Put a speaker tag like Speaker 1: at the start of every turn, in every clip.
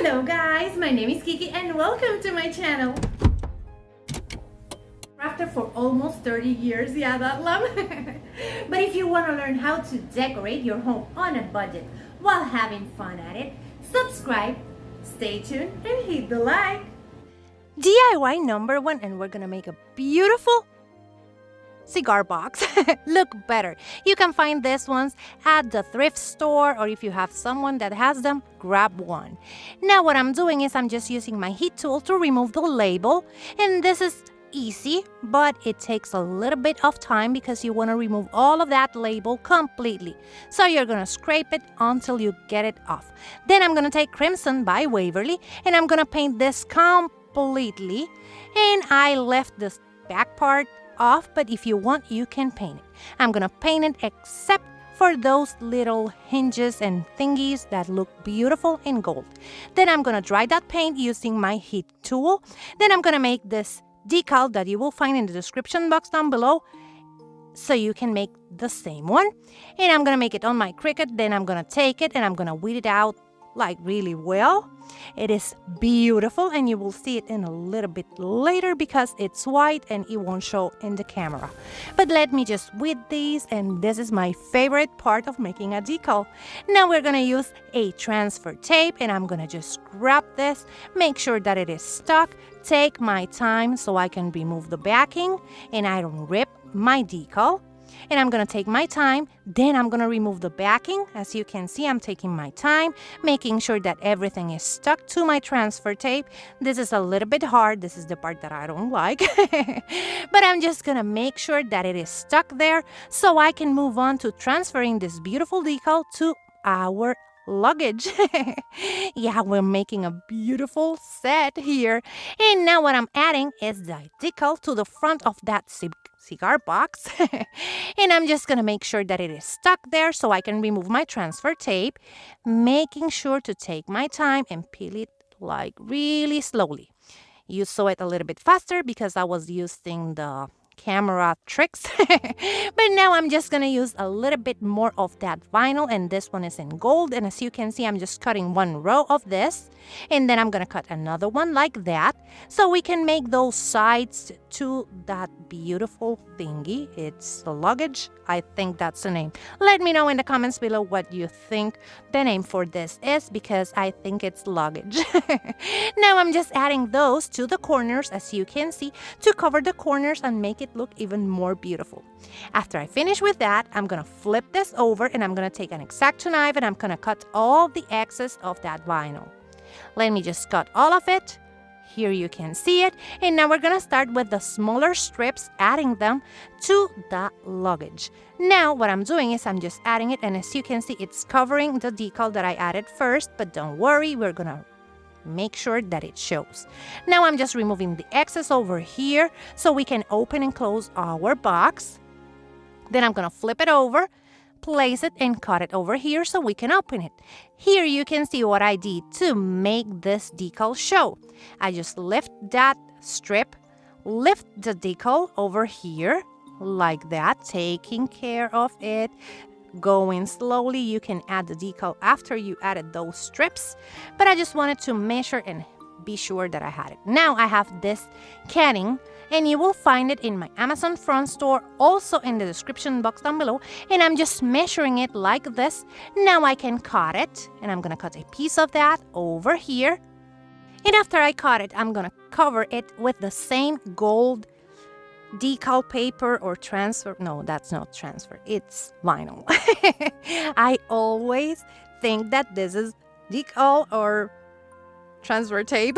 Speaker 1: Hello guys, my name is Kiki and welcome to my channel. Crafter for almost 30 years, yeah, that long. But if you want to learn how to decorate your home on a budget while having fun at it, subscribe, stay tuned, and hit the like.
Speaker 2: DIY number 1, and we're gonna make a beautiful cigar box look better. You can find these ones at the thrift store, or if you have someone that has them, grab one. Now what I'm doing is I'm just using my heat tool to remove the label, and this is easy, but it takes a little bit of time because you want to remove all of that label completely. So you're gonna scrape it until you get it off. Then I'm gonna take Crimson by Waverly and I'm gonna paint this completely, and I left this back part off, but if you want you can paint it. I'm gonna paint it except for those little hinges and thingies that look beautiful in gold. Then I'm gonna dry that paint using my heat tool. Then I'm gonna make this decal that you will find in the description box down below so you can make the same one. And I'm gonna make it on my Cricut. Then I'm gonna take it and I'm gonna weed it out like really well. It is beautiful, and you will see it in a little bit later because it's white and it won't show in the camera. But let me just weed these, and this is my favorite part of making a decal. Now we're gonna use a transfer tape, and I'm gonna just grab this, make sure that it is stuck, take my time so I can remove the backing and I don't rip my decal. And I'm gonna take my time, then I'm gonna remove the backing. As you can see, I'm taking my time, making sure that everything is stuck to my transfer tape. This is a little bit hard. This is the part that I don't like. But I'm just gonna make sure that it is stuck there so I can move on to transferring this beautiful decal to our luggage. Yeah, we're making a beautiful set here. And now what I'm adding is the decal to the front of that cigar box. And I'm just gonna make sure that it is stuck there so I can remove my transfer tape, making sure to take my time and peel it like really slowly. You saw it a little bit faster because I was using the camera tricks. But now I'm just gonna use a little bit more of that vinyl, and this one is in gold. And as you can see, I'm just cutting one row of this, and then I'm gonna cut another one like that so we can make those sides to that beautiful thingy. It's the luggage. I think that's the name. Let me know in the comments below what you think the name for this is, because I think it's luggage. Now I'm just adding those to the corners, as you can see, to cover the corners and make it look even more beautiful. After I finish with that, I'm gonna flip this over and I'm gonna take an X-Acto knife and I'm gonna cut all the excess of that vinyl. Let me just cut all of it. Here you can see it. And now we're gonna start with the smaller strips, adding them to the luggage. Now what I'm doing is I'm just adding it, and as you can see, it's covering the decal that I added first, but don't worry, we're gonna make sure that it shows. Now I'm just removing the excess over here so we can open and close our box. Then I'm gonna flip it over, place it, and cut it over here so we can open it. Here you can see what I did to make this decal show. I just lift that strip, lift the decal over here like that, taking care of it, going slowly. You can add the decal after you added those strips, but I just wanted to measure and be sure that I had it. Now I have this canning, and you will find it in my Amazon front store, also in the description box down below, and I'm just measuring it like this. Now I can cut it, and I'm gonna cut a piece of that over here, and after I cut it, I'm gonna cover it with the same gold decal paper or transfer. No, that's not transfer, it's vinyl. I always think that this is decal or transfer tape.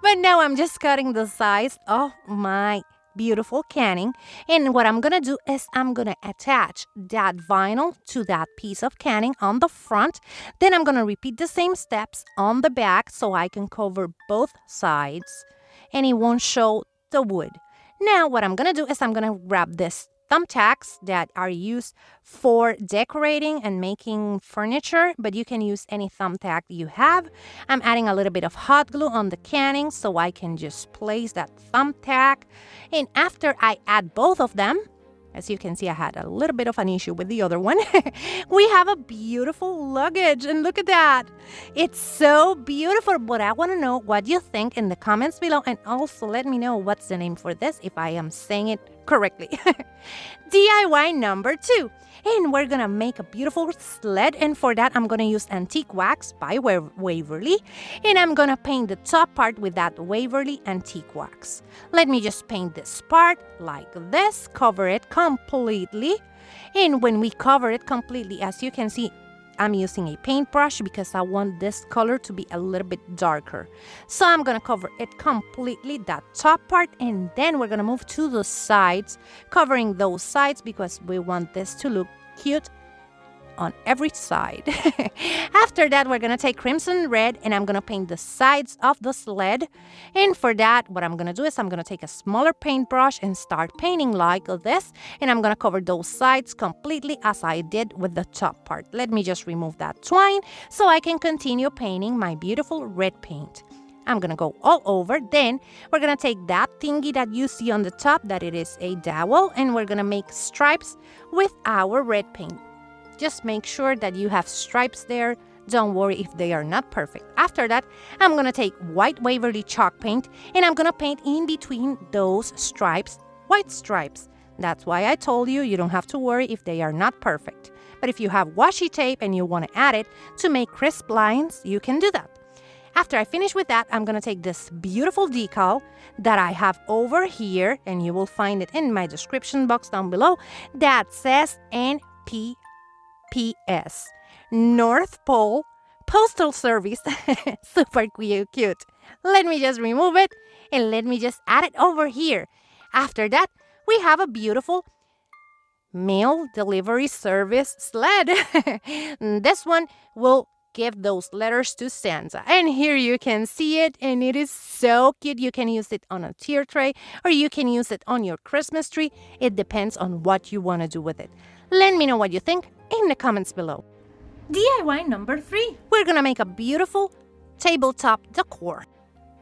Speaker 2: But now I'm just cutting the size of my beautiful canning, and what I'm gonna do is I'm gonna attach that vinyl to that piece of canning on the front. Then I'm gonna repeat the same steps on the back so I can cover both sides and it won't show the wood. Now what I'm gonna do is I'm gonna grab this thumbtacks that are used for decorating and making furniture, but you can use any thumbtack you have. I'm adding a little bit of hot glue on the canning so I can just place that thumbtack. And after I add both of them, As you can see, I had a little bit of an issue with the other one. We have a beautiful luggage, and look at that. It's so beautiful, but I want to know what you think in the comments below, and also let me know what's the name for this if I am saying it correctly. DIY number 2. And we're gonna make a beautiful sled, and for that I'm gonna use antique wax by Waverly, and I'm gonna paint the top part with that Waverly antique wax. Let me just paint this part like this, cover it completely, and when we cover it completely, as you can see, I'm using a paintbrush because I want this color to be a little bit darker. So I'm going to cover it completely, that top part, and then we're going to move to the sides, covering those sides because we want this to look cute on every side. After that, we're going to take crimson red, and I'm going to paint the sides of the sled. And for that, what I'm going to do is I'm going to take a smaller paintbrush and start painting like this. And I'm going to cover those sides completely as I did with the top part. Let me just remove that twine so I can continue painting my beautiful red paint. I'm going to go all over. Then we're going to take that thingy that you see on the top, that it is a dowel, and we're going to make stripes with our red paint. Just make sure that you have stripes there. Don't worry if they are not perfect. After that, I'm going to take white Waverly chalk paint, and I'm going to paint in between those stripes, white stripes. That's why I told you you don't have to worry if they are not perfect. But if you have washi tape and you want to add it to make crisp lines, you can do that. After I finish with that, I'm going to take this beautiful decal that I have over here, and you will find it in my description box down below, that says NPPS, North Pole Postal Service. Super cute. Let me just remove it, and let me just add it over here. After that, we have a beautiful mail delivery service sled. This one will give those letters to Santa. And here you can see it, and it is so cute. You can use it on a tier tray, or you can use it on your Christmas tree. It depends on what you want to do with it. Let me know what you think in the comments below.
Speaker 1: DIY number 3.
Speaker 2: We're gonna make a beautiful tabletop decor.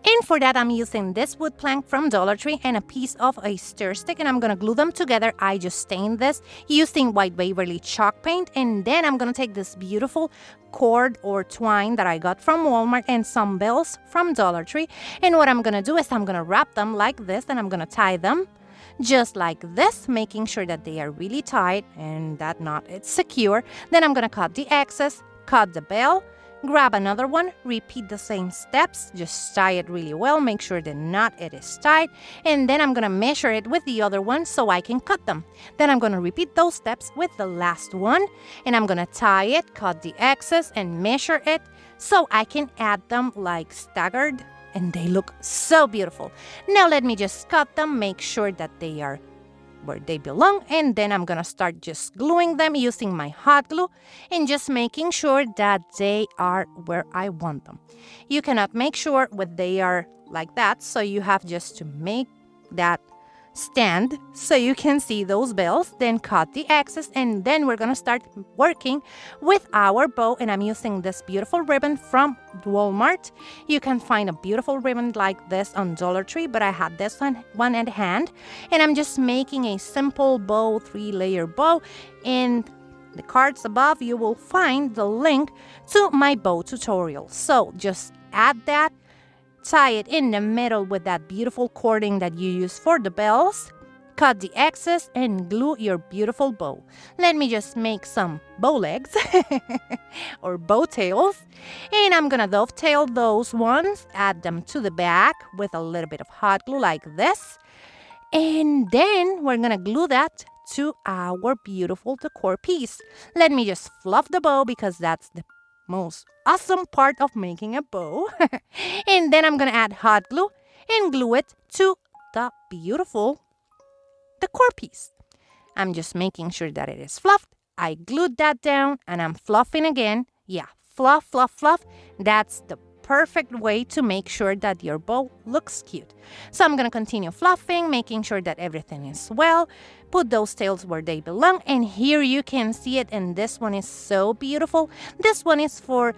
Speaker 2: And for that, I'm using this wood plank from Dollar Tree and a piece of a stir stick, and I'm going to glue them together. I just stained this using white Waverly chalk paint, and then I'm going to take this beautiful cord or twine that I got from Walmart and some bells from Dollar Tree. And what I'm going to do is I'm going to wrap them like this, and I'm going to tie them just like this, making sure that they are really tight and that knot is secure. Then I'm going to cut the excess, cut the bell, grab another one, repeat the same steps, just tie it really well, make sure the knot it is tight, and then I'm going to measure it with the other one so I can cut them. Then I'm going to repeat those steps with the last one, and I'm going to tie it, cut the excess, and measure it so I can add them like staggered, and they look so beautiful. Now let me just cut them, make sure that they are where they belong, and then I'm gonna start just gluing them using my hot glue and just making sure that they are where I want them. You cannot make sure when they are like that, so you have just to make that stand so you can see those bells, then cut the excess, and then we're gonna start working with our bow. And I'm using this beautiful ribbon from Walmart. You can find a beautiful ribbon like this on Dollar Tree, but I had this one at hand, and I'm just making a simple bow, 3-layer bow. In the cards above, you will find the link to my bow tutorial, so just add that, tie it in the middle with that beautiful cording that you use for the bells, cut the excess, and glue your beautiful bow. Let me just make some bow legs or bow tails, and I'm gonna dovetail those ones, add them to the back with a little bit of hot glue like this, and then we're gonna glue that to our beautiful decor piece. Let me just fluff the bow because that's the most awesome part of making a bow. And then I'm gonna add hot glue and glue it to the beautiful decor piece. I'm just making sure that it is fluffed. I glued that down, and I'm fluffing again. Yeah, fluff, fluff, fluff. That's the perfect way to make sure that your bow looks cute. So I'm gonna continue fluffing, making sure that everything is well. Put those tails where they belong, and here you can see it, and this one is so beautiful. This one is for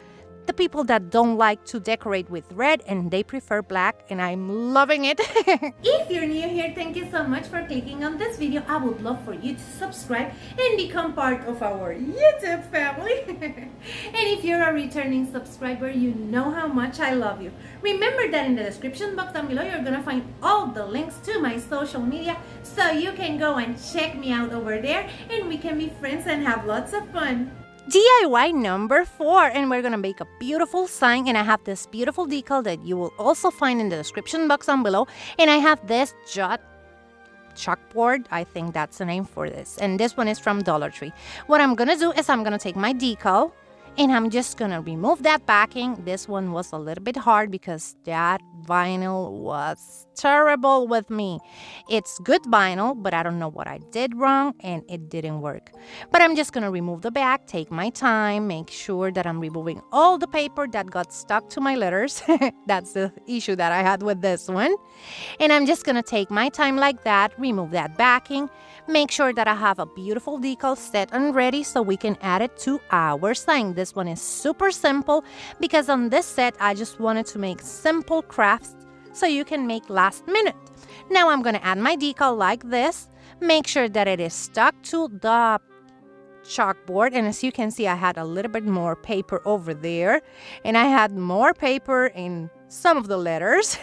Speaker 2: the people that don't like to decorate with red and they prefer black, and I'm loving it.
Speaker 1: If you're new here, thank you so much for clicking on this video. I would love for you to subscribe and become part of our YouTube family. And if you're a returning subscriber, you know how much I love you. Remember that in the description box down below, you're gonna find all the links to my social media, so you can go and check me out over there and we can be friends and have lots of fun.
Speaker 2: DIY number 4, and we're gonna make a beautiful sign, and I have this beautiful decal that you will also find in the description box down below, and I have this chalkboard, I think that's the name for this, and this one is from Dollar Tree. What I'm gonna do is I'm gonna take my decal and I'm just gonna remove that backing. This one was a little bit hard because that vinyl was terrible with me. It's good vinyl, but I don't know what I did wrong and it didn't work. But I'm just gonna remove the back, take my time, make sure that I'm removing all the paper that got stuck to my letters. That's the issue that I had with this one. And I'm just gonna take my time like that, remove that backing, make sure that I have a beautiful decal set and ready so we can add it to our sign. This one is super simple because on this set I just wanted to make simple crafts so you can make last minute. Now I'm going to add my decal like this. Make sure that it is stuck to the chalkboard, and as you can see I had a little bit more paper over there and I had more paper in some of the letters.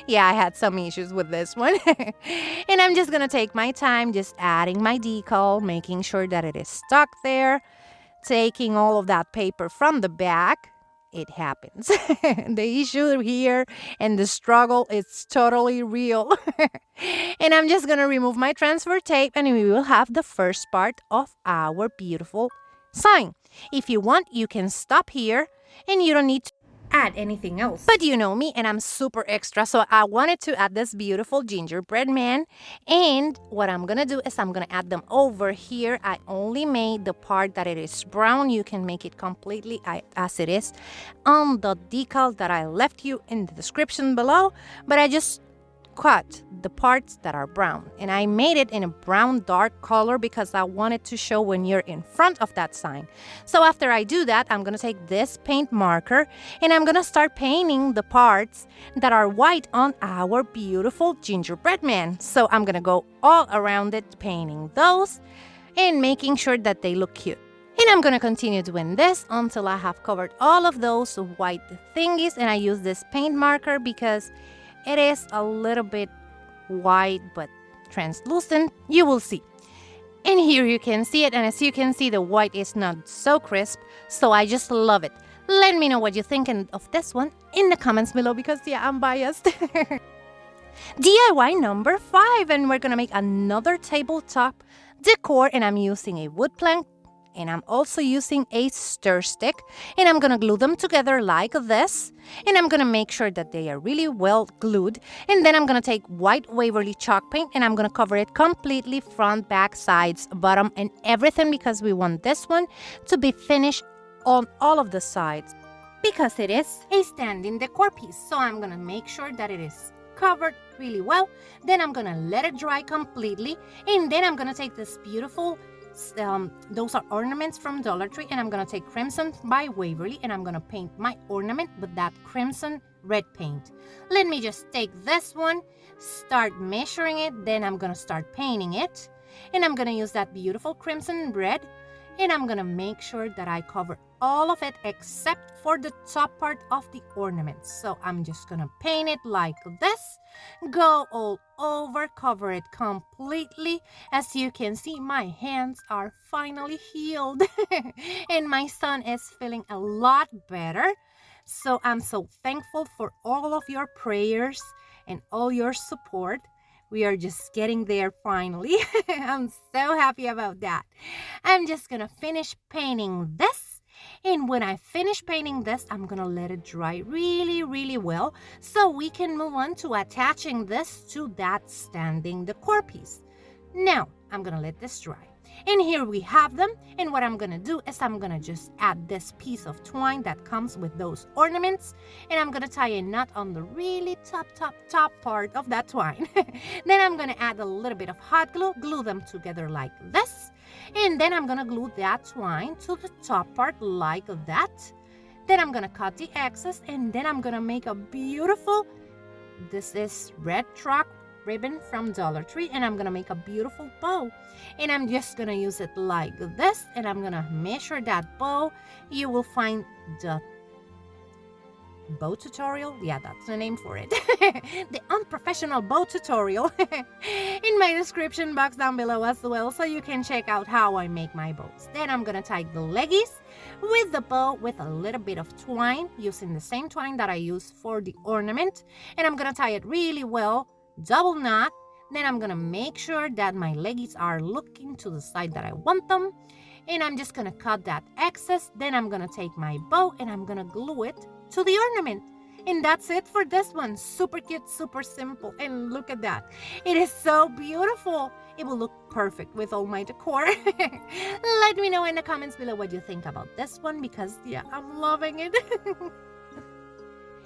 Speaker 2: Yeah, I had some issues with this one. And I'm just gonna take my time just adding my decal, making sure that it is stuck there, taking all of that paper from the back. It happens. The issue here and the struggle is totally real. And I'm just gonna remove my transfer tape and we will have the first part of our beautiful sign. If you want, you can stop here and you don't need to
Speaker 1: Add anything else.
Speaker 2: but you know me and I'm super extra, so I wanted to add this beautiful gingerbread man. And what I'm gonna do is I'm gonna add them over here. I only made the part that it is brown. You can make it completely as it is on the decal that I left you in the description below, but I just cut the parts that are brown and I made it in a brown dark color because I wanted to show when you're in front of that sign. So after I do that, I'm gonna take this paint marker and I'm gonna start painting the parts that are white on our beautiful gingerbread man. So I'm gonna go all around it painting those and making sure that they look cute. And I'm gonna continue doing this until I have covered all of those white thingies, and I use this paint marker because it is a little bit white but translucent. You will see. And here you can see it, and as you can see, the white is not so crisp, so I just love it. Let me know what you're thinking of this one in the comments below because yeah, I'm biased. DIY number 5, and we're gonna make another tabletop decor, and I'm using a wood plank and I'm also using a stir stick, and I'm gonna glue them together like this, and I'm gonna make sure that they are really well glued, and then I'm gonna take white Waverly chalk paint and I'm gonna cover it completely, front, back, sides, bottom, and everything, because we want this one to be finished on all of the sides because it is a standing decor piece. So I'm gonna make sure that it is covered really well. Then I'm gonna let it dry completely, and then I'm gonna take this beautiful those are ornaments from Dollar Tree, and I'm gonna take Crimson by Waverly and I'm gonna paint my ornament with that crimson red paint. Let me just take this one, start measuring it, then I'm gonna start painting it, and I'm gonna use that beautiful crimson red, and I'm gonna make sure that I cover all of it except for the top part of the ornament. So I'm just gonna paint it like this, go all over, cover it completely. As you can see, my hands are finally healed and my son is feeling a lot better. So I'm so thankful for all of your prayers and all your support. We are just getting there finally. I'm so happy about that. I'm just gonna finish painting this. And when I finish painting this, I'm gonna let it dry really well so we can move on to attaching this to that standing decor piece. Now, I'm gonna let this dry. And here we have them, and what I'm gonna do is I'm gonna just add this piece of twine that comes with those ornaments, and I'm gonna tie a knot on the really top part of that twine. Then I'm gonna add a little bit of hot glue, glue them together like this, and then I'm gonna glue that twine to the top part like that. Then I'm gonna cut the excess, and then I'm gonna make a beautiful, this is red truck ribbon from Dollar Tree, and I'm gonna make a beautiful bow. And I'm just gonna use it like this, and I'm gonna measure that bow. You will find the bow tutorial, yeah, that's the name for it, the unprofessional bow tutorial in my description box down below as well, so you can check out how I make my bows. Then I'm gonna tie the leggies with the bow with a little bit of twine, using the same twine that I use for the ornament, and I'm gonna tie it really well, double knot. Then I'm gonna make sure that my leggies are looking to the side that I want them, and I'm just gonna cut that excess. Then I'm gonna take my bow and I'm gonna glue it to the ornament. And that's it for this one. Super cute, super simple, and look at that. It is so beautiful. It will look perfect with all my decor. Let me know in the comments below what you think about this one, because yeah, I'm loving it.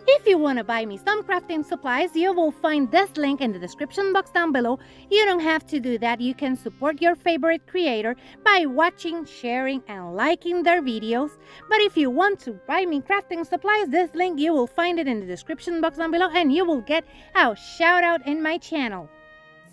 Speaker 1: If you want to buy me some crafting supplies, you will find this link in the description box down below. You don't have to do that. You can support your favorite creator by watching, sharing, and liking their videos. But if you want to buy me crafting supplies, this link, you will find it in the description box down below, and you will get a shout out in my channel.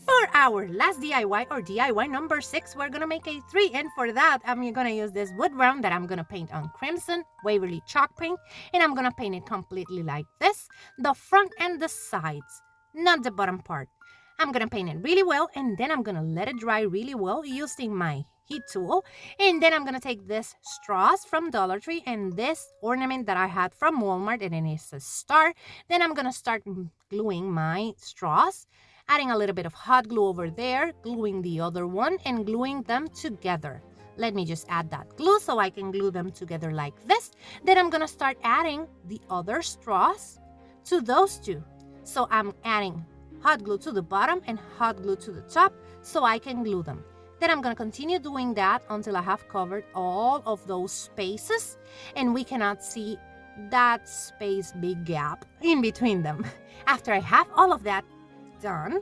Speaker 2: For our last DIY, or DIY number 6, we're gonna make a 3, and for that I'm gonna use this wood brown that I'm gonna paint on crimson Waverly chalk paint, and I'm gonna paint it completely like this, the front and the sides, not the bottom part. I'm gonna paint it really well, and then I'm gonna let it dry really well using my heat tool. And then I'm gonna take this straws from Dollar Tree and this ornament that I had from Walmart, and it is a star. Then I'm gonna start gluing my straws, adding a little bit of hot glue over there, gluing the other one, and gluing them together. Let me just add that glue so I can glue them together like this. Then I'm gonna start adding the other straws to those two. So I'm adding hot glue to the bottom and hot glue to the top so I can glue them. Then I'm gonna continue doing that until I have covered all of those spaces, and we cannot see that space big gap in between them. After I have all of that done,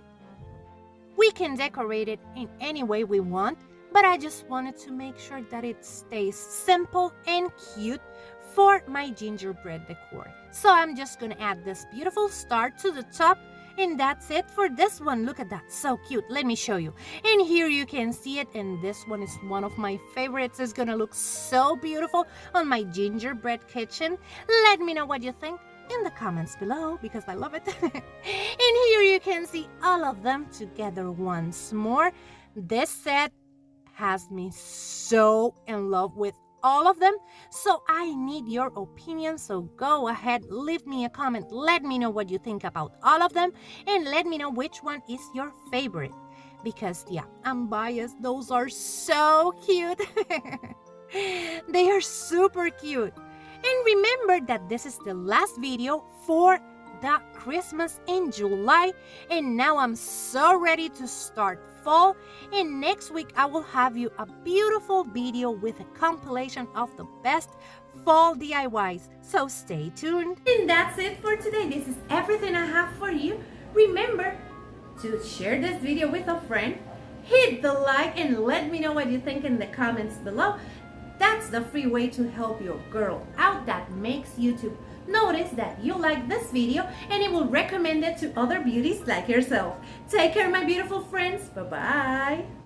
Speaker 2: we can decorate it in any way we want, but I just wanted to make sure that it stays simple and cute for my gingerbread decor. So I'm just gonna add this beautiful star to the top, and that's it for this one. Look at that, so cute. Let me show you. And here you can see it, and this one is one of my favorites. It's gonna look so beautiful on my gingerbread kitchen. Let me know what you think in the comments below, because I love it. And here you can see all of them together once more. This set has me so in love with all of them, so I need your opinion. So go ahead, leave me a comment, let me know what you think about all of them, and let me know which one is your favorite, because yeah, I'm biased. Those are so cute. They are super cute. And remember that this is the last video for the Christmas in July, and now I'm so ready to start fall. And next week I will have you a beautiful video with a compilation of the best fall DIYs, so stay tuned.
Speaker 1: And that's it for today. This is everything I have for you. Remember to share this video with a friend, hit the like, and let me know what you think in the comments below. That's the free way to help your girl out. That makes YouTube notice that you like this video, and it will recommend it to other beauties like yourself. Take care, my beautiful friends. Bye-bye.